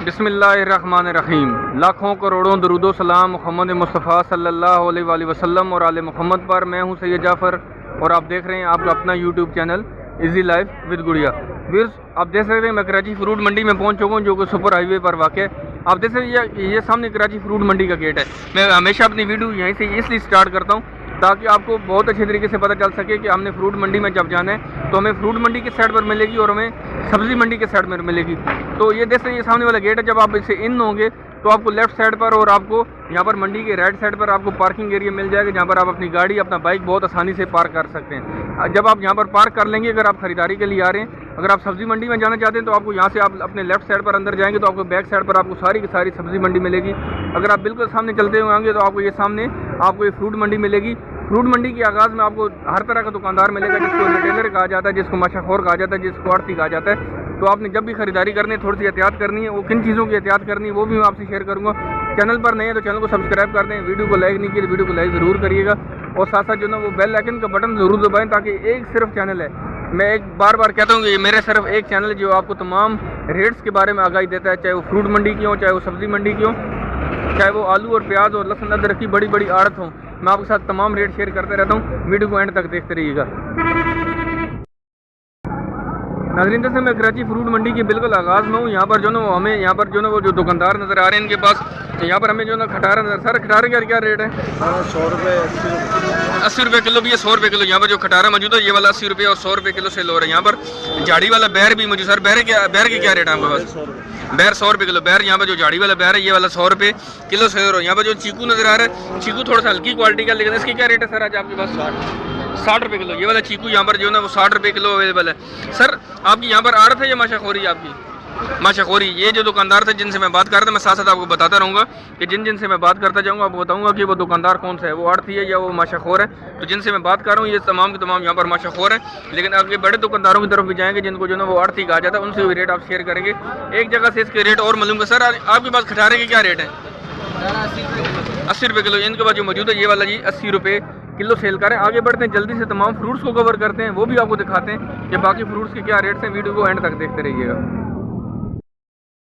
बिस्मिल्लाहिर्रहमानिर्रहीम। लाखों करोड़ों दरूदो सलाम मोहम्मद मुस्तफ़ा सल्लल्लाहु अलैहि वसल्लम और आले मोहम्मद पर। मैं हूं सैयद जाफ़र और आप देख रहे हैं आपका अपना YouTube channel easy life with गुड़िया। व्यूअर्स, आप देख सकते हैं मैं कराची फ्रूट मंडी में पहुंच चुका हूं जो कि सुपर हाईवे पर वाक़ है। आप देख सकते हैं ये सामने कराची फ्रूट मंडी का गेट है। मैं हमेशा अपनी वीडियो यहीं से इसलिए स्टार्ट करता हूँ ताकि आपको बहुत अच्छे तरीके से पता चल सके कि हमने फ्रूट मंडी में जब जाना है तो हमें फ्रूट मंडी के साइड पर मिलेगी और हमें सब्ज़ी मंडी के साइड में मिलेगी। तो ये देख सकते हैं ये सामने वाला गेट है। जब आप इससे इन होंगे तो आपको लेफ्ट साइड पर और आपको यहाँ पर मंडी के राइट साइड पर आपको पार्किंग एरिया मिल जाएगा जहाँ पर आप अपनी गाड़ी अपना बाइक बहुत आसानी से पार्क कर सकते हैं। जब आप यहाँ पर पार्क कर लेंगे, अगर आप ख़रीदारी के लिए आ रहे हैं, अगर आप सब्ज़ी मंडी में जाना चाहते हैं तो आपको यहाँ से आप अपने लेफ्ट साइड पर अंदर जाएंगे तो आपको बैक साइड पर आपको सारी की सारी सब्ज़ी मंडी मिलेगी। अगर आप बिल्कुल सामने चलते हुए आएंगे तो आपको ये सामने आपको ये फ्रूट मंडी मिलेगी। फ्रूट मंडी के आगाज़ में आपको हर तरह का दुकानदार मिलेगा, जिसको रिटेलर कहा जाता है, जिसको माशाखोर कहा जाता है, जिसको आड़ती कहा जाता है। तो आपने जब भी खरीदारी करनी है थोड़ी सी एहतियात करनी है। वो किन चीज़ों की एहतियात करनी है वो भी मैं आपसे शेयर करूँगा। चैनल पर नए हैं तो चैनल को सब्सक्राइब कर दें। वीडियो को लाइक नहीं किया तो वीडियो को लाइक ज़रूर करिएगा और साथ साथ जो ना वो बेल आइकन का बटन ज़रूर दबाएं ताकि एक सिर्फ चैनल है, मैं एक बार कहता हूँ कि ये मेरा सिर्फ एक चैनल है जो आपको तमाम रेट्स के बारे में आगाही देता है, चाहे वो फ्रूट मंडी की हो, चाहे वो सब्ज़ी मंडी की हो, चाहे वो आलू और प्याज और लहसुन अदरक की बड़ी बड़ी आड़त हो। मैं आपके साथ तमाम रेट शेयर करते रहता हूँ। वीडियो को एंड तक देखते रहिएगा। नाज़रीन, से मैं कराची फ्रूट मंडी के बिल्कुल आगाज़ में हूँ। यहाँ पर जो ना वो हमें यहाँ पर जो ना वो जो दुकानदार नज़र आ रहे हैं इनके पास, तो यहाँ पर हमें जो ना खटारा नज़र। सर खटारे का क्या रेट है? 100 रुपये 80 रुपये किलो भी है, 100 रुपये किलो। यहाँ पर जो खटारा मौजूद है ये वाला 80 रुपये और 100 रुपये किलो सेल हो रहा है। यहाँ पर झाड़ी वाला बैर भी मौजूद। सर बैर के क्या रेट है आपके पास? बैर 100 रुपये किलो। बैर यहाँ पर जो झाड़ी वाला बैर है ये वाला 100 रुपये किलो सेल हो रहा है। यहाँ पर जो चीकू नज़र आ रहा है, चीकू थोड़ा सा हल्की क्वालिटी का, लेकिन इसकी क्या रेट है सर आज आपके पास? 60 रुपये किलो। ये वाला चीकू यहाँ पर जो ना वो 60 रुपये किलो अवेलेबल है। सर आपकी यहाँ पर आड़त है या माशाखोरी आपकी? माशाखोरी। ये जो दुकानदार थे जिनसे मैं बात कर रहा था, मैं साथ साथ आपको बताता रहूँगा कि जिनसे मैं बात करता जाऊँगा आपको बताऊँगा कि वो दुकानदार कौन सा है, वो आड़ती है या वो माशाखोर है। तो जिनसे मैं बात कर रहा हूँ ये तमाम के तमाम यहाँ पर माशाखोर है, लेकिन आगे बड़े दुकानदारों की तरफ भी जाएंगे जिनको जो ना वो आड़ती कहा जाता है, उनसे भी रेट आप शेयर करेंगे। एक जगह से इसके रेट और मालूम है। सर आपके पास खटारे के क्या रेट है? 80 रुपये किलो। इनके पास जो मौजूद है ये वाला जी 80 रुपये किलो सेल करें। आगे बढ़ते हैं, जल्दी से तमाम फ्रूट्स को कवर करते हैं, वो भी आपको दिखाते हैं कि बाकी फ्रूट्स के क्या रेट्स हैं। वीडियो को एंड तक देखते रहिएगा।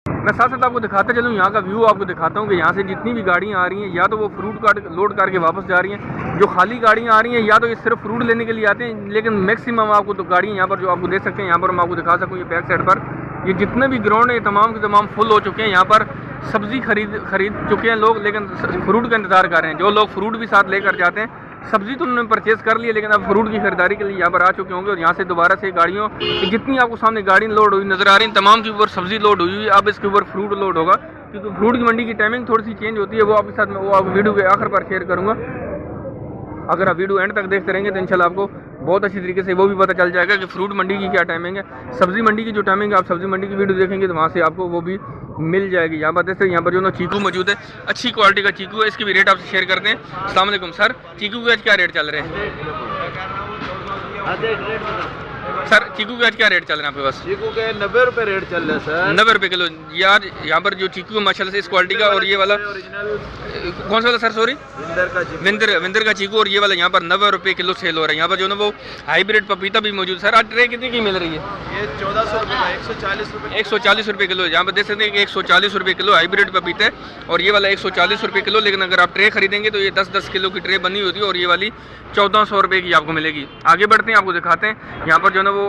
मैं साथ साथ आपको दिखाते चलूँ, यहाँ का व्यू आपको दिखाता हूँ कि यहाँ से जितनी भी गाड़ियाँ आ रही हैं या तो वो फ्रूट लोड करके वापस जा रही हैं, जो खाली गाड़ियाँ आ रही हैं या तो ये सिर्फ फ्रूट लेने के लिए आते हैं, लेकिन मैक्सिमम आपको तो गाड़ियाँ यहाँ पर जो आपको देख सकते हैं, यहाँ पर मैं आपको दिखा सकूँ ये बैक साइड पर ये जितने भी ग्राउंड है तमाम के तमाम फुल हो चुके हैं। यहाँ पर सब्ज़ी खरीद चुके हैं लोग, लेकिन फ्रूट का इंतज़ार कर रहे हैं। जो लोग फ्रूट भी साथ लेकर जाते हैं, सब्ज़ी तो उन्होंने परचेज़ कर लिया लेकिन अब फ्रूट की खरीदारी के लिए यहाँ पर आ चुके होंगे और यहाँ से दोबारा से गाड़ियों जितनी आपको सामने गाड़ी लोड हुई नज़र आ रही हैं, तमाम के ऊपर सब्ज़ी लोड हुई हुई। अब इसके ऊपर फ्रूट लोड होगा क्योंकि फ्रूट की मंडी की टाइमिंग थोड़ी सी चेंज होती है, वो आपके साथ मैं वो आप वीडियो के आखिर पर शेयर करूँगा। अगर आप वीडियो एंड तक देखते रहेंगे तो इंशाल्लाह आपको बहुत अच्छी तरीके से वो भी पता चल जाएगा कि फ्रूट मंडी की क्या टाइमिंग है। सब्ज़ी मंडी की जो टाइमिंग है, आप सब्ज़ी मंडी की वीडियो देखेंगे तो वहाँ से आपको वो भी मिल जाएगी। यहाँ पर देखते हैं यहाँ पर जो ना चीकू मौजूद है, अच्छी क्वालिटी का चीकू है, इसकी भी रेट आपसे शेयर करते हैं। अस्सलाम वालेकुम सर, चीकू के आज क्या रेट चल रहे हैं? सर चीकू के आज क्या रेट चल रहे हैं आपके पास? चीकू के 90 रुपये रेट चल रहा है सर। 90 रुपये किलो। यार यहाँ पर जो चीकू है माशाल्लाह से इस क्वालिटी का, और ये वाला कौन सा वाला सर? सॉरी, विंदर का चीकू। और ये वाला यहाँ पर 90 रुपये किलो सेल हो रहा है। यहाँ पर जो ना वो हाइब्रिड पपीता भी मौजूद। सर आज ट्रे कितने की मिल रही है? ये 1400 रुपये का 140 रुपये किलो। यहाँ पर देख सकते हैं कि 140 रुपये किलो हाइब्रिड पपीता है और ये वाला 140 रुपये किलो। लेकिन अगर आप ट्रे खरीदेंगे तो ये 10-10 किलो की ट्रे बनी होती है और ये वाली 1400 रुपये की आपको मिलेगी। आगे बढ़ते हैं, आपको दिखाते हैं। यहाँ पर जो ना वो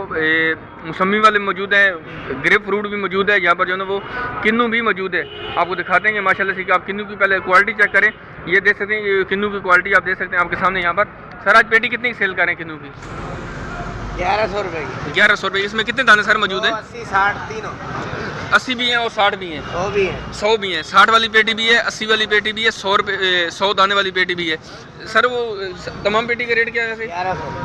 मौसमी वाले मौजूद हैं, ग्रेप फ्रूट भी मौजूद है। यहाँ पर जो ना वो किन्नू भी मौजूद है। आपको दिखाते हैं कि माशाल्लाह से कि आप किन्नू की पहले क्वालिटी चेक करें। ये देख सकते हैं ये किन्नू की क्वालिटी आप देख सकते हैं आपके सामने। यहाँ पर सर आज पेटी कितनी सेल करें किन्नू की? 1100 रुपये की। 1100 रुपये। इसमें कितने दाने सर मौजूद है? 80 60 तीनों। 80 भी हैं और 60 भी हैं, 100 भी है। 100 भी हैं। 60 वाली पेटी भी है, 80 वाली पेटी भी है, 100 दाने वाली पेटी भी है। सर वो तमाम पेटी का रेट क्या है वैसे?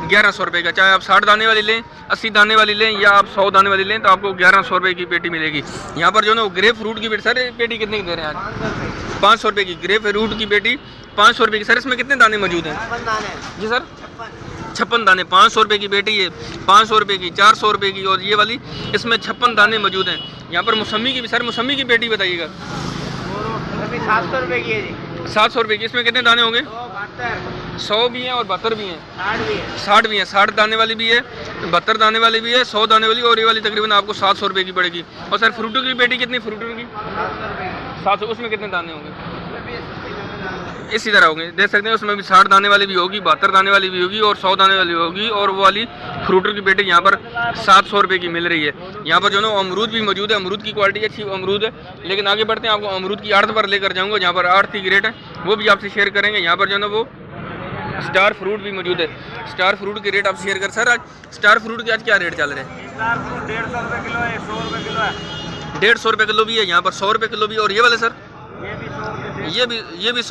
1100 रुपये का। चाहे आप 60 दाने वाली लें, 80 दाने वाली लें या आप 100 दाने वाली लें तो आपको 1100 रुपये की पेटी मिलेगी। यहाँ पर जो ना वो ग्रेप फ्रूट की पेटी, सर पेटी कितने की दे रहे हैं आज? 500 रुपये की ग्रेप फ्रूट की पेटी 500 रुपये की। सर इसमें कितने दाने मौजूद हैं? जी सर 56 दाने। 500 रुपये की पेटी है, 500 रुपये की, 400 रुपये की और ये वाली इसमें 56 दाने मौजूद हैं। यहाँ पर मौसमी की भी। सर मौसमी की पेटी बताइएगा। 700 रुपये की है जी। 700 रुपये की। इसमें कितने दाने होंगे? 100 भी हैं और 72 भी हैं, 60 भी है। 60 भी हैं, 60 दाने वाली भी है, 72 दाने वाली भी है, 100 दाने वाली, और ये वाली तकरीबन आपको 700 रुपये की पड़ेगी। और सर फ्रूटों की पेटी कितनी, फ्रूटों की 700, उसमें कितने दाने होंगे? इसी तरह होंगे, देख सकते हैं उसमें भी 60 दाने वाली भी होगी, 72 दाने वाली भी होगी और 100 दाने वाली होगी। और वो वाली फ्रूटर की पेटी यहाँ पर 700 रुपये की मिल रही है। यहाँ पर जो ना अमरूद भी मौजूद है, अमरूद की क्वालिटी अच्छी अमरूद है। लेकिन आगे बढ़ते हैं, आपको अमरूद की आड़त पर लेकर जाऊँगा, जहाँ पर आड़ती की रेट है वो भी आपसे शेयर करेंगे। यहाँ पर जो ना वो स्टार फ्रूट भी मौजूद है, स्टार फ्रूट के रेट आप शेयर कर। सर आज स्टार फ्रूट के आज क्या रेट चल रहे हैं? स्टार फ्रूट 150 रुपये किलो है, 100 रुपये किलो है। 150 रुपये किलो भी है, यहाँ पर 100 रुपये किलो भी है। और ये वाले सर ये भी 100 रुपये, ये भी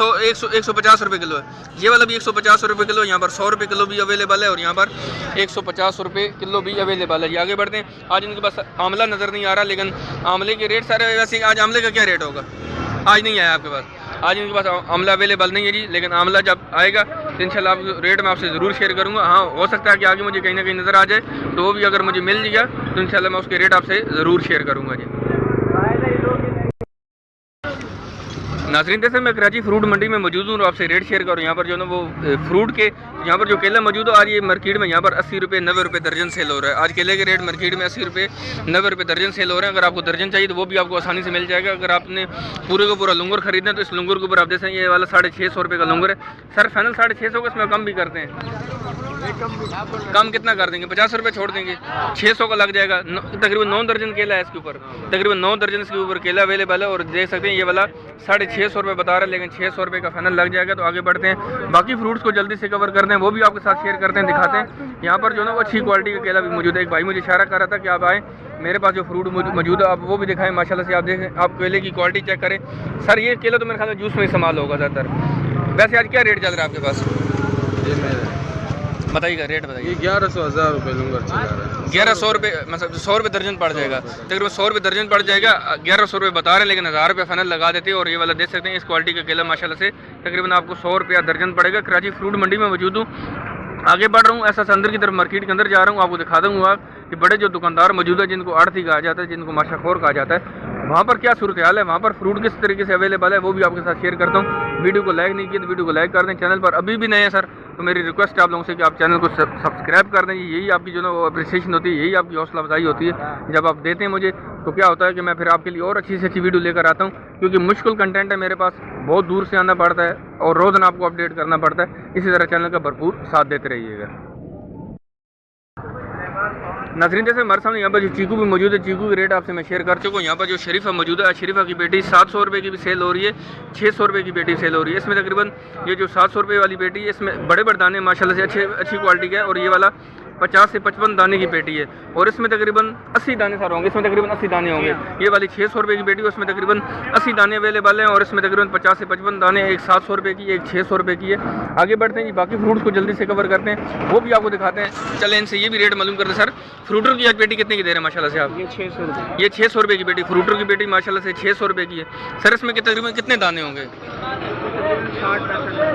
150 रुपये किलो है। ये वाला भी 150 रुपये किलो, यहाँ पर 100 रुपये किलो भी अवेलेबल है और यहाँ पर 150 रुपये किलो भी अवेलेबल है। ये आगे बढ़ते हैं, आज इनके पास आंवला नज़र नहीं आ रहा, लेकिन आंवले के रेट सारे वैसे। आज आंवले का क्या रेट होगा? आज नहीं आया आपके पास, आज इनके पास आंवला अवेलेबल नहीं है जी। लेकिन आंवला जब आएगा तो इंशाल्लाह आप रेट मैं आपसे ज़रूर शेयर करूँगा। हाँ, हो सकता है कि आगे मुझे कहीं ना कहीं नज़र आ जाए, तो वो भी अगर मुझे मिल गया तो इंशाल्लाह मैं उसके रेट आपसे ज़रूर शेयर करूँगा जी। नाज़रीन, जैसे मैं कराची फ्रूट मंडी में मौजूद हूँ और आपसे रेट शेयर करूँ। यहाँ पर जो ना वो फ्रूट के यहाँ पर जो केला मौजूद है, आज ये मार्केट में यहाँ पर 80 रुपये 90 रुपये दर्जन सेल हो रहा है। आज केले के रेट मार्केट में 80 रुपये 90 रुपये दर्जन सेल हो रहे हैं। अगर आपको दर्जन चाहिए तो वो भी आपको आसानी से मिल जाएगा। अगर आपने पूरे का पूरा लंगर खरीदना है तो इस लंगर के ऊपर आप देखें ये वाला 650 रुपये का लंगर है। सर फाइनल 650 का, इसमें कम भी करते हैं। कम कितना कर देंगे? 50 रुपये छोड़ देंगे, 600 का लग जाएगा। तकरीबन 9 दर्जन केला है इसके ऊपर, तकरीबन 9 दर्जन इसके ऊपर केला अवेलेबल है। और देख सकते हैं ये वाला 650 रुपये बता रहा है, लेकिन 600 रुपये का फाइनल लग जाएगा। तो आगे बढ़ते हैं, बाकी फ्रूट्स को जल्दी से कवर करते हैं, वो भी आपके साथ शेयर करते हैं, दिखाते हैं। यहाँ पर जो ना वो अच्छी क्वालिटी का केला भी मौजूद है। एक भाई मुझे इशारा कर रहा था कि आप आएँ, मेरे पास जो फ्रूट मौजूद है आप वो भी दिखाएं। माशाल्लाह से आप देखें, आप केले की क्वालिटी चेक करें। सर ये केला तो मेरे ख्याल में जूस में इस्तेमाल होगा ज़्यादातर। वैसे आज क्या रेट चल रहा है आपके पास? बताइएगा रेट बताइए। 1100 रुपये लूँगा चला रहा है। 1100 रुपये, मतलब 100 रुपये दर्जन पड़ जाएगा, तकरीबन 100 रुपये दर्जन पड़ जाएगा। 1100 रुपये बता रहे हैं, लेकिन 1000 रुपये फाइनल लगा देते हैं। और ये वाला देख सकते हैं, इस क्वालिटी का केला माशाल्लाह से तकरीबन आपको 100 रुपया दर्जन पड़ेगा। कराची फ्रूट मंडी में मौजूद हूँ, आगे बढ़ रहा हूँ, ऐसा अंदर की तरफ मार्केट के अंदर जा रहा हूँ। आपको दिखा दूँगा कि बड़े जो दुकानदार मौजूद है, जिनको आड़ती कहा जाता है, जिनको माशाखोर कहा जाता है, वहाँ पर क्या सूरत हाल है, वहाँ पर फ्रूट किस तरीके से अवेलेबल है, वो भी आपके साथ शेयर करता हूँ। वीडियो को लाइक नहीं किया तो वीडियो को लाइक कर दें। चैनल पर अभी भी नए हैं सर, तो मेरी रिक्वेस्ट है आप लोगों से कि आप चैनल को सब्सक्राइब कर दें। यही आपकी जो ना वो अप्रिसिएशन होती है, यही आपकी हौसला अफजाई होती है। जब आप देते हैं मुझे तो क्या होता है कि मैं फिर आपके लिए और अच्छी से अच्छी वीडियो लेकर आता हूँ, क्योंकि मुश्किल कंटेंट है मेरे पास, बहुत दूर से आना पड़ता है और रोज़ाना आपको अपडेट करना पड़ता है। इसी तरह चैनल का भरपूर साथ देते रहिएगा। नाज़रीन, जैसे हमारे सामने यहाँ पर जो चीकू भी मौजूद है, चीकू की रेट आपसे मैं शेयर कर चुका हूँ। यहाँ पर जो शरीफा मौजूद है, शरीफा की पेटी 700 रुपये की भी सेल हो रही है, 600 रुपये की पेटी सेल हो रही है। इसमें तकरीबन ये जो 700 रुपये वाली पेटी है, इसमें बड़े बड़े दाने माशाल्लाह से अच्छी क्वालिटी का है। और ये वाला 50 से 55 दाने की पेटी है और इसमें तकरीबन 80 दाने सारे होंगे, इसमें तकरीबन 80 दाने होंगे। ये वाली 600 रुपये की पेटी है, उसमें तकरीबन 80 दाने अवेलेबल हैं और इसमें तकरीबन 50 से 55 दाने, एक 700 रुपये की, एक 600 रुपये की है। आगे बढ़ते हैं जी, बाकी फ्रूट्स को जल्दी से कवर करते हैं, वो भी आपको दिखाते हैं। चलें इनसे ये भी रेट मालूम करते हैं। सर फ्रूटर की आज पेटी कितने की दे रहे हैं माशाल्लाह से आप? ये 600 रुपये। ये 600 रुपये की पेटी, फ्रूटर की पेटी माशाल्लाह से 600 रुपये की है। सर इसमें तकरीबन कितने दाने होंगे?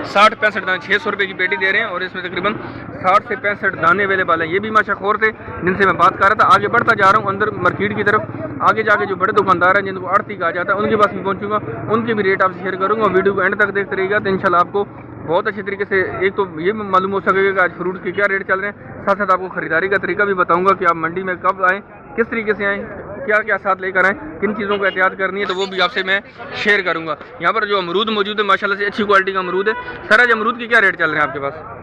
60-65 दाने, 600 रुपये की पेटी दे रहे हैं और इसमें तकरीबन 60 से 65 दाने अवेलेबल हैं। ये भी माशाखोर थे जिनसे मैं बात कर रहा था। आगे बढ़ता जा रहा हूँ अंदर मार्केट की तरफ। आगे जाके जो बड़े दुकानदार हैं, जिनको आड़ती कहा जाता है, उनके पास भी पहुँचूंगा, उनके भी रेट आपसे शेयर करूँगा। वीडियो को एंड तक देखते रहिएगा तो इंशाल्लाह आपको बहुत अच्छे तरीके से एक तो ये मालूम हो सकेगा कि आज फ्रूट के क्या रेट चल रहे हैं। साथ साथ आपको ख़रीदारी का तरीका भी बताऊँगा कि आप मंडी में कब आएँ, किस तरीके से आएँ, क्या क्या साथ लेकर आएँ, किन चीज़ों को एहतियात करनी है, तो वो भी आपसे मैं शेयर करूँगा। यहाँ पर जो अमरूद मौजूद है माशाल्लाह से अच्छी क्वालिटी का अमरूद है। सर आज अमरूद के क्या रेट चल रहे हैं आपके पास?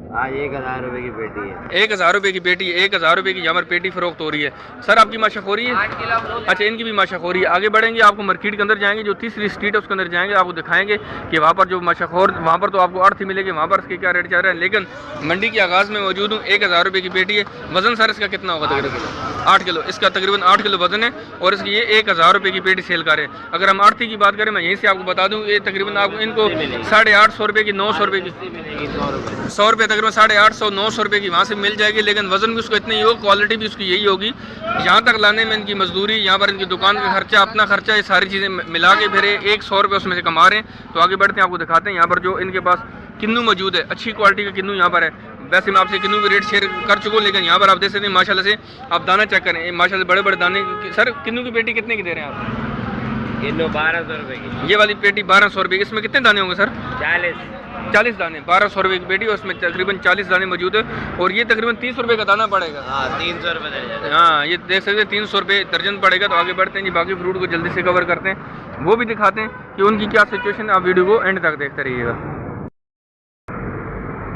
आज 1000 रुपये की पेटी है। 1000 रुपये की पेटी, 1000 रुपये की यहाँ पर पेटी फरोख्त हो रही है। सर आपकी माशाखोरी है? अच्छा, इनकी भी माशाखोरी है। आगे बढ़ेंगे, आपको मार्केट के अंदर जाएंगे, जो तीसरी स्ट्रीट है उसके अंदर जाएंगे, आपको दिखाएंगे कि वहाँ पर जो माशाखोर, वहाँ पर तो आपको अर्थ ही मिलेगी, वहाँ पर इसके क्या रेट चल रहे हैं। लेकिन मंडी के आगाज़ में मौजूद हूँ। 1000 रुपये की पेटी है। वजन सर इसका कितना होगा? तकरीबन 8 किलो। इसका तकरीबन 8 किलो वजन है और इसकी ये 1000 रुपये की पेटी सेल कर रहे हैं। अगर हम आड़ती की बात करें, मैं यहीं से आपको बता दूँ, ये तकरीबन आपको इनको 850 रुपये की, 900 रुपये की, 100 रुपये, तकरीबन 850 900 रुपये की वहाँ से मिल जाएगी। लेकिन वजन भी उसको इतनी ही होगा, क्वालिटी भी उसकी यही होगी। यहाँ तक लाने में इनकी मजदूरी, यहाँ पर इनकी दुकान का खर्चा, अपना खर्चा, ये सारी चीज़ें मिला के फिर 100 रुपये उसमें से कमा रहे हैं। तो आगे बढ़ते हैं, आपको दिखाते हैं यहाँ पर जो इनके पास किन्नू मौजूद है, अच्छी क्वालिटी का किन्नू यहाँ पर है। वैसे मैं आपसे किन्नू के रेट शेयर कर चुका हूँ, लेकिन यहाँ पर आप देख सकते हैं माशाल्लाह से, आप दाना चेक करें, माशाल्लाह बड़े बड़े दाने। सर किन्नू की पेटी कितने की दे रहे हैं आप? किलो 1200 रुपये की। ये वाली पेटी 1200 रुपये की। इसमें कितने दाने होंगे सर? 40 दाने, 1200 रुपये की पेटी, उसमें तकरीबन 40 दाने मौजूद है। और ये तकरीबन 300 रुपये का दाना पड़ेगा। हाँ 300 रुपये दर्जन। हाँ ये देख सकते हैं 300 रुपये दर्जन पड़ेगा। तो आगे बढ़ते हैं जी, बाकी फ्रूट को जल्दी से कवर करते हैं, वो भी दिखाते हैं कि उनकी क्या सिचुएशन है। आप वीडियो को एंड तक देखते रहिएगा।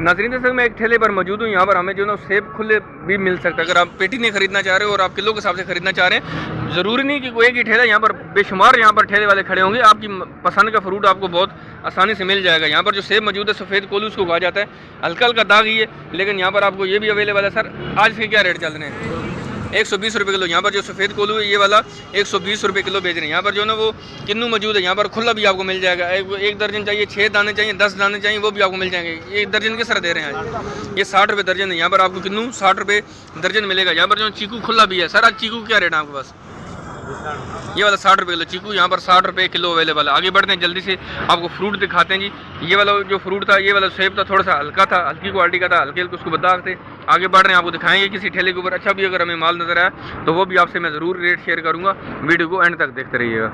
नाज़रीन जैसे मैं एक ठेले पर मौजूद हूँ, यहाँ पर हमें जो ना सेब खुले भी मिल सकता है। अगर आप पेटी नहीं खरीदना चाह रहे हो और आप किलो के हिसाब से खरीदना चाह रहे हैं, ज़रूरी नहीं कि कोई एक ही ठेला, यहाँ पर बेशुमार यहाँ पर ठेले वाले खड़े होंगे। आपकी पसंद का फ्रूट आपको बहुत आसानी से मिल जाएगा। यहाँ पर जो सेब मौजूद है सफ़ेद कोलू उसको कहा जाता है, हल्का हल्का दाग ही है, लेकिन यहाँ पर आपको ये भी अवेलेबल है। सर आज के क्या रेट चल रहे हैं? 120 रुपये किलो। यहाँ पर जो सफ़ेद कोलू है ये वाला 120 रुपये किलो बेच रहे हैं। यहाँ पर जो ना वो किन्नू मौजूद है, यहाँ पर खुला भी आपको मिल जाएगा। एक दर्जन चाहिए, 6 दाने चाहिए, 10 दाने चाहिए, वो भी आपको मिल जाएंगे। ये दर्जन किस तरह दे रहे हैं आज? ये 60 रुपये दर्जन है। यहाँ पर आपको किन्नू 60 रुपये दर्जन मिलेगा। यहाँ पर जो चीकू खुला भी है। सर आज चीकू क्या रेट है आपके पास? ये वाला 60 रुपये किलो चीकू यहाँ पर 60 रुपये किलो अवेलेबल है। आगे बढ़ते हैं, जल्दी से आपको फ्रूट दिखाते हैं जी। ये वाला जो फ्रूट था, ये वाला सेब था, थोड़ा सा हल्का था, हल्की क्वालिटी का था, हल्के हल्के उसको बता थे। आगे बढ़ रहे हैं, आपको दिखाएंगे किसी ठेले के ऊपर अच्छा भी अगर हमें माल नजर आया तो वो भी आपसे मैं ज़रूर रेट शेयर करूँगा। वीडियो को एंड तक देखते रहिएगा।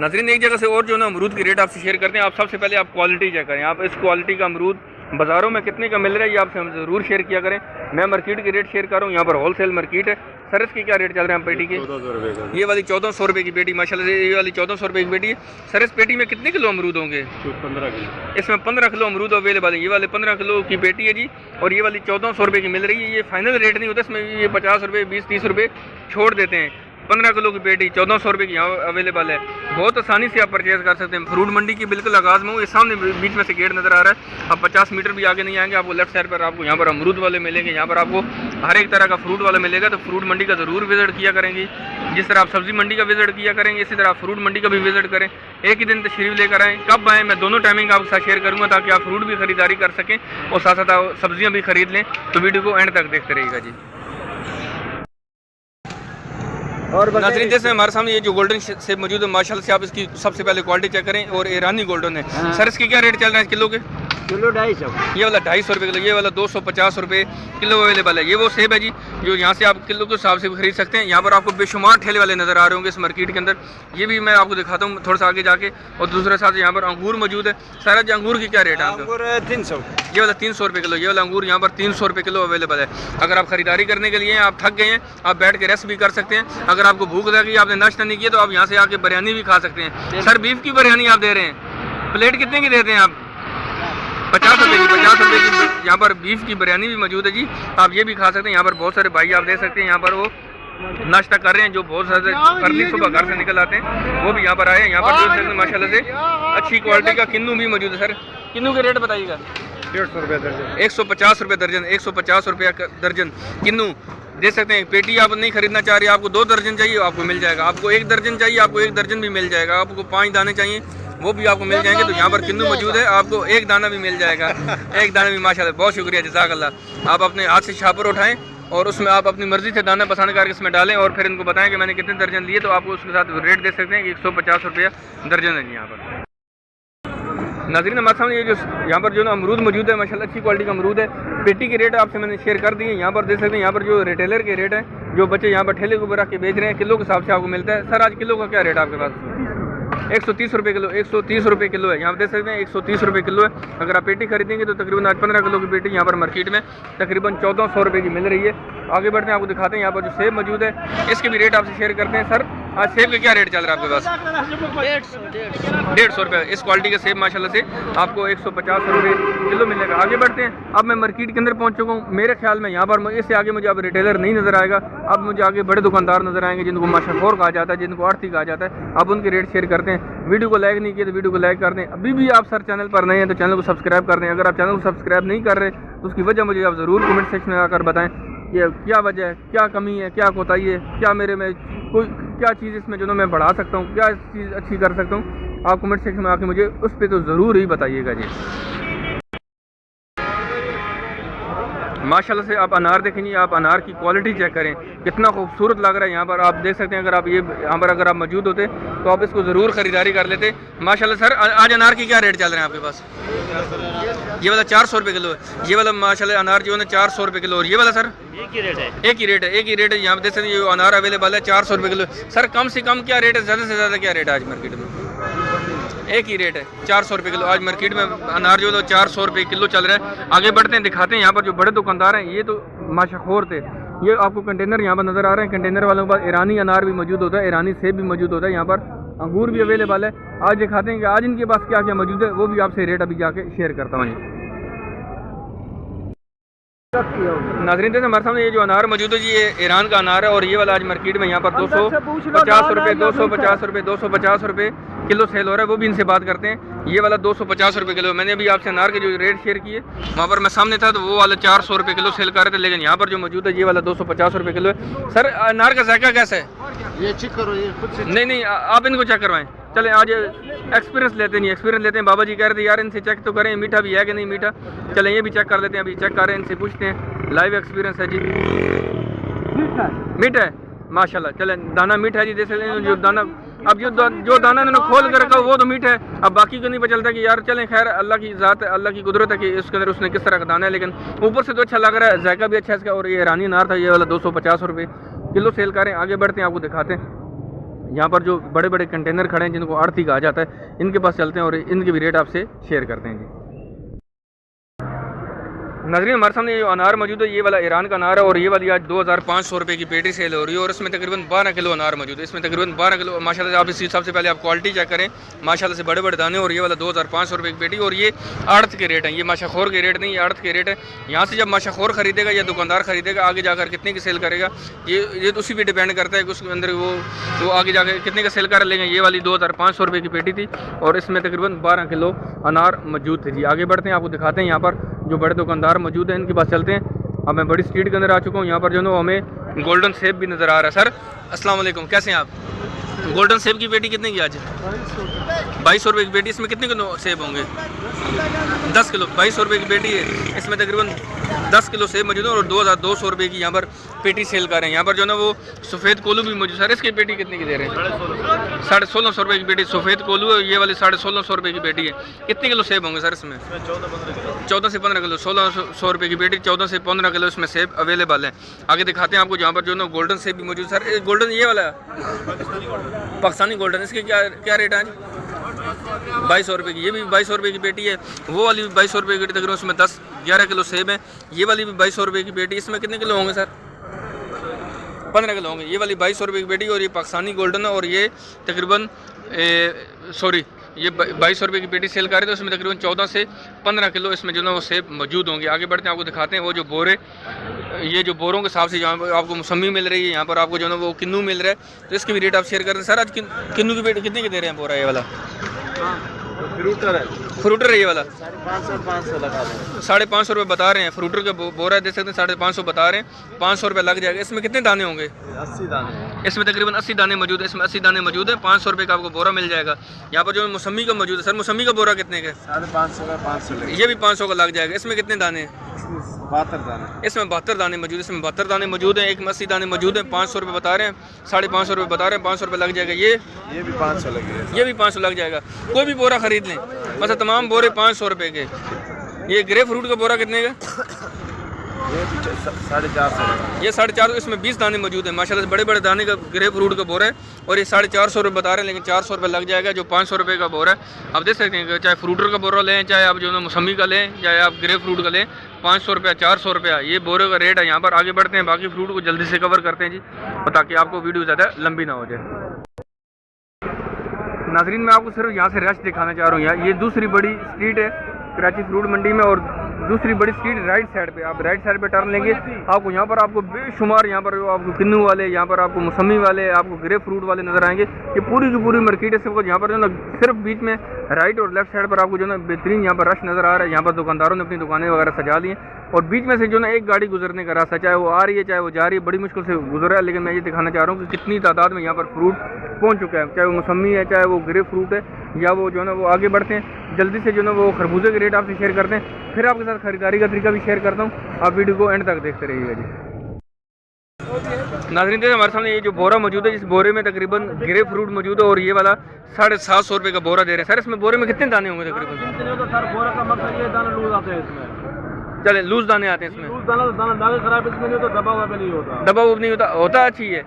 नाज़रीन एक जगह से और जो ना अमरूद की रेट आपसे शेयर करते हैं। आप सबसे पहले आप क्वालिटी चेक करें। आप इस क्वालिटी का अमरूद बाज़ारों में कितने का मिल रहा है ये आपसे हम ज़रूर शेयर किया करें। मैं मार्केट की रेट शेयर कर रहा हूँ, यहाँ पर होलसेल मार्केट है। सर इसके क्या रेट चल रहे हैं पेटी के? 1400 रुपये का। ये वाली 1400 रुपये की पेटी, माशाल्लाह से ये वाली 1400 रुपये की पेटी है। सर इस पेटी में कितने किलो अमरूद होंगे? 15 किलो। इसमें 15 किलो अमरूद अवेलेबल है। ये वाले 15 किलो की पेटी है जी, और ये वाली 1400 रुपये की मिल रही है। ये फाइनल रेट नहीं होता, इसमें ये 50 रुपये 20-30 रुपये छोड़ देते हैं। 15 किलो की पेटी 1400 रुपये की यहाँ अवेलेबल है। बहुत आसानी से आप परचेज़ कर सकते हैं। फ्रूट मंडी की बिल्कुल आगाज़ में हूँ, ये सामने बीच में से गेट नज़र आ रहा है। आप 50 मीटर भी आगे नहीं आएंगे, आपको लेफ्ट साइड पर आपको यहाँ पर अमरूद वाले मिलेंगे। यहाँ पर आपको हर एक तरह का फ्रूट वाला मिलेगा। तो फ्रूट मंडी का ज़रूर विजिट किया करेंगे। जिस तरह आप सब्ज़ी मंडी का विजिट किया करेंगे, इसी तरह आप फ्रूट मंडी का भी विजिट करें। एक ही दिन तशरीफ लेकर आएँ, कब आएँ मैं दोनों टाइमिंग आपके साथ शेयर करूँगा, ताकि आप फ्रूट भी खरीदारी कर सकें और साथ साथ सब्जियाँ भी खरीद लें। तो वीडियो को एंड तक देखते रहिएगा जी। और नाज़रीन जैसे हमारे सामने ये जो गोल्डन सेब मौजूद है, माशाल्लाह से आप इसकी सबसे पहले क्वालिटी चेक करें। और ईरानी गोल्डन है। हाँ। सर इसके क्या रेट चल रहे हैं किलो के? किलो 250। ये वाला 250 रुपये किलो, ये वाला 250 रुपये किलो अवेलेबल है। ये वो सेब है जी जो यहाँ से आप किलो के हिसाब से भी खरीद सकते हैं। यहाँ पर आपको बेशुमार ठेले वाले नज़र आ रहे होंगे इस मार्केट के अंदर। ये भी मैं आपको दिखाता हूँ थोड़ा सा आगे जाके। और दूसरे साथ यहाँ पर अंगूर मौजूद है। सारा जी अंगूर की क्या रेट है आपका? 300। ये वाला 300 रुपये किलो, ये वाला अंगूर यहाँ पर 300 रुपये किलो अवेलेबल है। अगर आप खरीदारी करने के लिए आप थक गए हैं, आप बैठ के रेस्ट भी कर सकते हैं। अगर आपको भूख लगी, आपने नाश्ता नहीं किया, तो आप यहाँ से आके बिरयानी भी खा सकते हैं। सर बीफ की बिरयानी आप दे रहे हैं, प्लेट कितने की देते हैं आप? 50 रुपये की। 50 रुपये की यहाँ पर बीफ की बिरयानी भी मौजूद है जी, आप ये भी खा सकते हैं। यहाँ पर बहुत सारे भाई आप देख सकते हैं, यहाँ पर वो नाश्ता कर रहे हैं, जो बहुत सारे अर्ली सुबह घर से निकल आते हैं, वो भी यहाँ पर आए हैं। यहाँ पर देख सकते हैं माशाल्लाह से अच्छी क्वालिटी का किन्नू भी मौजूद है। सर किन्नू के रेट बताइएगा? 150 रुपये दर्जन। 150 रुपये दर्जन। 150 रुपये दर्जन किन्नू दे सकते हैं। पेटी आप नहीं खरीदना चाह रहे, आपको 2 दर्जन चाहिए, आपको मिल जाएगा। आपको 1 दर्जन चाहिए, आपको 1 दर्जन भी मिल जाएगा। आपको 5 दाने चाहिए, वो भी आपको मिल जाएंगे। तो यहाँ पर किन्नू मौजूद है, आपको 1 दाना भी मिल जाएगा। 1 दाना भी माशाल्लाह। बहुत शुक्रिया, जज़ाकल्लाह। आप अपने हाथ से छापर उठाएं और उसमें आप अपनी मर्ज़ी से दाना पसंद करके इसमें डालें और फिर इनको बताएं कि मैंने कितने दर्जन लिए, तो आपको उसके साथ रेट दे सकते हैं कि 150 रुपये दर्जन है जी यहाँ पर। नाज़रीन हमारे सामने ये जो यहाँ पर जो ना अमरूद मौजूद है, माशाल्लाह अच्छी क्वालिटी का अमरूद है। पेटी के रेट आपसे मैंने शेयर कर दिए। यहाँ पर देख सकते हैं, यहाँ पर जो रिटेलर के रेट है, जो बच्चे यहाँ पर ठेले के ऊपर रख के बेच रहे हैं, किलो के हिसाब से आपको मिलता है। सर आज किलो का क्या रेट है आपके पास? 130 रुपये किलो। 130 रुपये किलो है। यहाँ पर देख सकते हैं 130 रुपये किलो है। अगर आप पेटी खरीदेंगे तो तकरीबन आज 15 किलो की पेटी यहाँ पर मार्केट में तकरीबन 1400 रुपये की मिल रही है। आगे बढ़ते हैं, आपको दिखाते हैं यहाँ पर जो सेब मौजूद है, इसके भी रेट आपसे शेयर करते हैं। सर आज सेब का क्या रेट चल रहा है आपके पास? 150 रुपये। इस क्वालिटी का सेब माशाल्लाह से आपको 150 रुपये किलो मिलेगा। आगे बढ़ते हैं, अब मैं मार्केट के अंदर पहुँच चुका हूँ। मेरे ख्याल में यहाँ पर इससे आगे मुझे अब रिटेलर नहीं नज़र आएगा। अब मुझे आगे बड़े दुकानदार नज़र आएंगे, जिनको माशाखोर कहा जाता है, जिनको आड़ती कहा जाता है। अब उनके रेट शेयर करते हैं। वीडियो को लाइक नहीं किया तो वीडियो को लाइक कर दें। अभी भी आप सर चैनल पर नए हैं तो चैनल को सब्सक्राइब कर दें। अगर आप चैनल को सब्सक्राइब नहीं कर रहे तो उसकी वजह मुझे आप ज़रूर कमेंट सेक्शन में आकर बताएं। ये क्या वजह है, क्या कमी है, क्या कोताही है, क्या मेरे में कोई क्या चीज़ इसमें जो ना मैं बढ़ा सकता हूँ, क्या चीज़ अच्छी कर सकता हूँ। आप कमेंट सेक्शन में आके मुझे उस पर तो ज़रूर ही बताइएगा जी। माशाल्लाह से आप अनार देखेंगे, आप अनार की क्वालिटी चेक करें, कितना खूबसूरत लग रहा है। यहाँ पर आप देख सकते हैं, अगर आप ये यहाँ पर अगर आप मौजूद होते तो आप इसको ज़रूर ख़रीदारी कर लेते माशाल्लाह। सर आज अनार की क्या रेट चल रहे हैं आपके पास? ये वाला 400 रुपये किलो है। ये वाला माशाल्लाह अनार जो है ना 400 रुपये किलो। और ये वाला सर एक ही रेट है। एक ही रेट है। यहाँ पर देख सकते हैं ये अनार अवेलेबल है 400 रुपये किलो। सर कम से कम क्या रेट है, ज़्यादा से ज़्यादा क्या रेट है आज मार्केट में? एक ही रेट है 400 रुपये किलो। आज मार्केट में अनार जो है 400 रुपये किलो चल रहा है। आगे बढ़ते हैं, दिखाते हैं यहाँ पर जो बड़े दुकानदार हैं। ये तो माशाखोर थे। ये आपको कंटेनर यहाँ पर नज़र आ रहे हैं। कंटेनर वालों के पास ईरानी अनार भी मौजूद होता है, ईरानी सेब भी मौजूद होता है, यहाँ पर अंगूर भी अवेलेबल है। आज दिखाते हैं कि आज इनके पास क्या क्या मौजूद है, वो भी आपसे रेट अभी जाके शेयर करता हूँ। नाज़रीन देखिए हमारे सामने ये जो अनार मौजूद है जी, ये ईरान का अनार है और ये वाला आज मार्केट में यहाँ पर 250 रुपये 250 रुपये 250 रुपये किलो सेल हो रहा है। वो भी इनसे बात करते हैं। ये वाला 250 रुपये किलो। मैंने अभी आपसे अनार के जो रेट शेयर किए वहाँ पर मैं सामने था तो वो वाला 400 रुपये किलो सेल कर रहे थे, लेकिन यहाँ पर जो मौजूद है ये वाला 250 रुपये किलो है। सर अनार का जायका कैसा है? ये चेक करो, ये खुद से नहीं आप इनको चेक करवाएं। चलें आज एक्सपीरियंस लेते हैं। बाबा जी कह रहे थे यार इनसे चेक तो करें मीठा भी है कि नहीं मीठा। चलें ये भी चेक कर लेते हैं। अभी चेक कर रहे हैं, इनसे पूछते हैं। लाइव एक्सपीरियंस है जी। मीठा है माशाल्लाह। चलें दाना मीठा है जी। जैसे जो दाना अब जो दाना इन्होंने खोल कर रखा वो तो मीठा है। अब बाकी को नहीं पता चलता कि यार चलें खैर अल्लाह की ज़ात है, अल्लाह की कुदरत है कि इसके अंदर उसने किस तरह का दाना है, लेकिन ऊपर से तो अच्छा लग रहा है, जायका भी अच्छा है इसका। और ये ईरानी अनार था, ये वाला 250 रुपये किलो सेल करें। आगे बढ़ते हैं, आपको दिखाते हैं यहाँ पर जो बड़े बड़े कंटेनर खड़े हैं जिनको आड़ती कहा जाता है, इनके पास चलते हैं और इनके भी रेट आपसे शेयर करते हैं जी। नाज़रीन हमारे सामने ये अनार मौजूद है, ये वाला ईरान का अनार है और ये वाली आज 2500 रुपये की पेटी सेल हो रही है और इसमें तकरीबन 12 किलो अनार मौजूद है। इसमें तकरीबन 12 किलो माशाल्लाह से। आप इस हिसाब से पहले आप क्वालिटी चेक करें माशाल्लाह से, बड़े बड़े दाने। और ये वाला 2500 रुपये की पेटी और ये आड़त के रेट हैं, ये माशाखोर के रेट नहीं, ये आड़त के रेट है। यहाँ से जब माशाखोर खरीदेगा या दुकानदार खरीदेगा आगे जाकर कितने की सेल करेगा ये तो उसी पर डिपेंड करता है कि उसके अंदर वो आगे जाकर कितने का सेल कर लेंगे। ये वाली 2500 रुपये की पेटी थी और इसमें तकरीबन 12 किलो अनार मौजूद थे जी। आगे बढ़ते हैं, आपको दिखाते हैं यहाँ पर जो बड़े दुकानदार मौजूद हैं इनके पास चलते हैं। अब मैं बड़ी स्ट्रीट के अंदर आ चुका हूँ। यहाँ पर जो है हमें गोल्डन सेब भी नज़र आ रहा है। सर अस्सलाम वालेकुम, कैसे हैं आप? गोल्डन सेब की पेटी कितने की आज? 2200 रुपये की पेटी। इसमें कितने किलो सेब होंगे? 10 किलो। 2200 रुपये की पेटी है, इसमें तकरीबन 10 किलो सेब मौजूद है और 2200 रुपये की यहाँ पर पेटी सेल कर रहे हैं। यहाँ पर जो है वो सफ़ेद कोलू भी मौजूद। सर इसकी पेटी कितने की दे रहे हैं? 1650 रुपये की पेटी सफ़ेद कोलू है। ये वाली 1650 रुपये की पेटी है। कितने किलो सेब होंगे सर इसमें? 14 से 15 किलो। 1600 रुपये की पेटी, 14 से 15 किलो इसमें सेब अवेलेबल है। आगे दिखाते हैं आपको जहाँ पर जो है गोल्डन सेब भी मौजूद। सर गोल्डन ये वाला पाकिस्तानी गोल्डन, इसके क्या रेट है? 2200 रुपये की। ये भी 2200 रुपये की पेटी है। वो वाली भी 2200 रुपये की पेटी, तकरीबन उसमें 10-11 किलो सेब है। ये वाली भी 2200 रुपये की पेटी। इसमें कितने किलो होंगे सर? 15 किलो होंगे। ये वाली 2200 रुपये की पेटी और ये पाकिस्तानी गोल्डन है और ये तकरीबन ये 2200 रुपये की पेटी सेल कर रहे थे। उसमें तकरीबन 14 से 15 किलो इसमें जो है वो सेब मौजूद होंगे। आगे बढ़ते हैं, आपको दिखाते हैं वो जो बोरे, ये जो बोरों के हिसाब से जहाँ पर आपको मौसमी मिल रही है, यहाँ पर आपको जो है वो किन्नू मिल रहा है, तो इसके भी रेट आप शेयर करते हैं। सर आज किन्नू की पेटी कितने की दे रहे हैं बोरा? ये वाला फ्रूटर है, ये वाला 550 रुपये बता रहे हैं। फ्रूटर का बोरा देख सकते हैं, 550 बता रहे हैं। 500 रुपये लग जाएगा। इसमें कितने दाने होंगे? 80 दाने। इसमें तकरीबन 80 दाने मौजूद है। इसमें 80 दाने मौजूद है। 500 रुपये का आपको बोरा मिल जाएगा। यहाँ पर जो मौसमी का मौजूद है। सर मौसमी का बोरा कितने का? 550 का 500। ये भी 500 का लग जाएगा। इसमें कितने दाने हैं? 72 दाने। इसमें 72 दाने मौजूद है। इसमें 72 दाने मौजूद हैं। एक में 80 दाने मौजूद हैं। 500 रुपये बता रहे हैं, 550 रुपये बता रहे हैं। 500 रुपये लग जाएगा। ये भी 500 लगेगा। ये भी 500 लग जाएगा। कोई भी बोरा खरीद लें, मतलब तमाम बोरे 500 रुपये के। ये ग्रे फ्रूट का बोरा कितने का? ये 450। ये 450। इसमें 20 दाने मौजूद हैं माशाल्लाह से, बड़े बड़े दाने का ग्रे फ्रूट का बोरा है और ये 450 रुपये बता रहे हैं, लेकिन 400 रुपये लग जाएगा जो 500 रुपये का बोरा है। आप देख सकते हैं कि चाहे फ्रूटर का बोरा लें, चाहे आप जो है मौसमी का लें, चाहे आप ग्रे फ्रूट का लें, 500 रुपया 400 रुपया ये बोरे का रेट है। यहाँ पर आगे बढ़ते हैं, बाकी फ्रूट को जल्दी से कवर करते हैं जी, ताकि आपको वीडियो ज़्यादा लंबी ना हो जाए। नाज़रीन मैं आपको सिर्फ यहाँ से रश दिखाना चाह रहा हूँ। ये दूसरी बड़ी स्ट्रीट है कराची फ्रूट मंडी में और दूसरी बड़ी स्ट्रीट राइट साइड पे। आप राइट साइड पे टर्न लेंगे, आपको यहाँ पर आपको बेशुमार यहाँ पर आपको किन्नू वाले, यहाँ पर आपको मौसमी वाले, आपको ग्रे फ्रूट वाले नज़र आएंगे। ये पूरी की पूरी मार्केट है सबको। यहाँ पर जो है ना सिर्फ बीच में राइट और लेफ्ट साइड पर आपको जो है ना बेहतरीन यहाँ पर रश नज़र आ रहा है। यहाँ पर दुकानदारों ने अपनी दुकानें वगैरह सजा ली हैं और बीच में से जो ना एक गाड़ी गुजरने का रास्ता, चाहे वो आ रही है चाहे वो जा रही है, बड़ी मुश्किल से गुजर रहा है। लेकिन मैं ये दिखाना चाह रहा हूँ कि कितनी तादाद में यहाँ पर फ्रूट पहुँच चुका है, चाहे वो मौसमी है, चाहे वो ग्रे फ्रूट है, या वो जो है ना वो आगे बढ़ते हैं जल्दी से जो है ना वो खरबूजे के रेट आपसे शेयर करते हैं, फिर आपके साथ खरीदारी का तरीका भी शेयर करता हूँ। आप वीडियो को एंड तक देखते रहिएगा जी। नाज़रीन देखिए हमारे सामने ये जो बोरा मौजूद है, इस बोरे में तकरीबन ग्रे फ्रूट मौजूद है और ये वाला 750 रुपये का बोरा दे रहे हैं। सर इसमें बोरे में कितने दाने होंगे तकरीबन? सर बोरा का मकसद ये दाना लूज आते हैं इसमें। चले लूज दाने आते हैं इसमें। लूज दाना खराब इसमें नहीं होता, दबा हुआ भी नहीं होता। दबा हुआ नहीं होता, होता अच्छी है।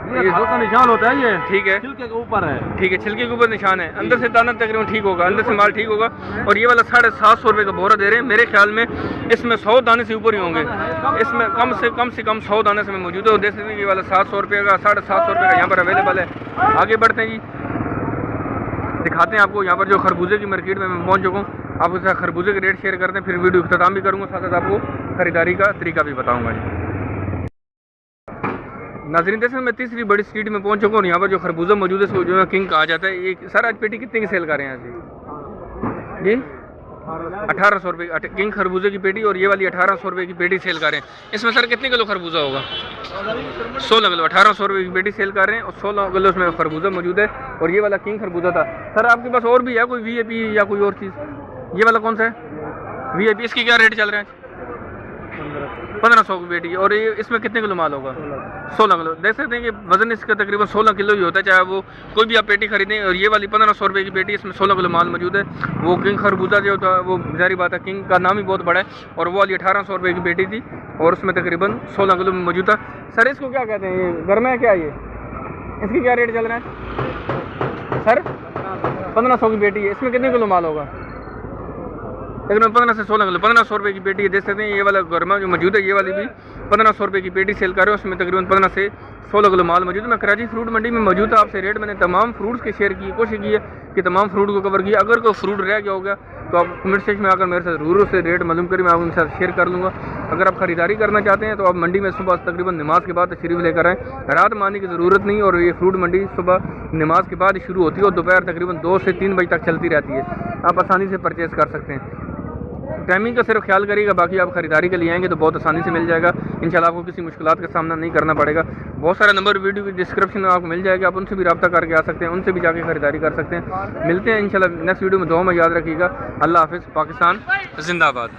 ये फल का निशान होता है, ये ठीक है, छिलके के ऊपर है। ठीक है, छिलके के ऊपर निशान है, अंदर से दाना तकरीबन ठीक होगा, अंदर से माल ठीक होगा। और ये वाला 750 रुपये का बोरा दे रहे हैं। मेरे ख्याल में इसमें 100 दाने से ऊपर ही होंगे, इसमें कम से कम 100 दाने से मौजूद है। और देख सकते हैं ये वाला 700 रुपये का, 750 रुपये का यहाँ पर अवेलेबल है। आगे बढ़ते हैं जी, दिखाते हैं आपको यहाँ पर जो खरबूजे की मार्केट में मैं पहुँच चुका हूँ। आपके साथ खरबूजे के रेट शेयर करते हैं, फिर वीडियो अख्ताम भी करूँगा, साथ साथ आपको खरीदारी का तरीका भी बताऊँगा जी। नाज़रीन जैसे मैं तीसरी बड़ी स्ट्रीट में पहुंच चुका हूँ और यहाँ पर जो खरबूजा मौजूद है इसको जो है किंग कहा जाता है। ये सर आज पेटी कितने की सेल कर रहे हैं यहाँ जी? 1800 रुपये किंग खरबूजे की पेटी, और ये वाली 1800 रुपये की पेटी सेल कर रहे हैं। इसमें सर कितने किलो खरबूजा होगा? 16 किलो, 1800 रुपये की पेटी सेल कर रहे हैं और 16 किलो उसमें खरबूजा मौजूद है। और ये वाला किंग खरबूजा था। सर आपके पास और भी है कोई VIP या कोई और चीज़? ये वाला कौन सा है VIP? इसकी क्या रेट चल रहा है? 1500 की पेटी। और ये इसमें कितने किलो माल होगा? 16 किलो। देख सकते हैं कि वजन इसका तकरीबन 16 किलो ही होता है, चाहे वो कोई भी आप पेटी खरीदें। और ये वाली 1500 रुपये की पेटी, इसमें 16 किलो माल मौजूद है। वो किंग खरबूजा जो था वो जारी बात है, किंग का नाम ही बहुत बड़ा है। और वो वाली 1800 रुपये की पेटी थी और उसमें तकरीबन 16 किलो में मौजूद था। सर इसको क्या कहते हैं, ये घर में है क्या? ये इसकी क्या रेट चल रहा है सर? 1500 की पेटी है। इसमें कितने किलो माल होगा? तकरीबन 15 से 16 किलो, 1500 रुपये की पेटी है। देख सकते हैं ये वाला गर्मा जो मौजूद है, ये वाली भी 1500 रुपये की पेटी सेल कर रहे हैं। उसमें तकरीबन 15 से 16 किलो माल मौजूद है। मैं कराची फ्रूट मंडी में मौजूद था। आपसे रेट मैंने तमाम फ्रूट्स के शेयर की कोशिश की है कि तमाम फ्रूट को कवर किया। अगर कोई फ्रूट रह गया होगा तो आप कमेंट सेक्शन में आकर मेरे साथ ज़रूर से रेट मालूम करें, मैं आप उनके साथ शेयर कर लूँगा। अगर आप खरीदारी करना चाहते हैं तो आप मंडी में सुबह तकरीबन नमाज के बाद तशरीफ़ लेकर आएँ, रात मानने की ज़रूरत नहीं। और ये फ्रूट मंडी सुबह नमाज के बाद शुरू होती है और दोपहर तकरीबन 2 से 3 बजे तक चलती रहती है। आप आसानी से परचेज़ कर सकते हैं। टाइमिंग का सिर्फ ख्याल करिएगा, बाकी आप खरीदारी के लिए आएंगे तो बहुत आसानी से मिल जाएगा। इंशाल्लाह आपको किसी मुश्किलात का सामना नहीं करना पड़ेगा। बहुत सारे नंबर वीडियो की डिस्क्रिप्शन में आपको मिल जाएगा, आप उनसे भी रब्ता करके आ सकते हैं, उनसे भी जाके खरीदारी कर सकते हैं। मिलते हैं इंशाल्लाह नेक्स्ट वीडियो में। दुआ में याद रखिएगा। अल्लाह हाफिज़। पाकिस्तान जिंदाबाद।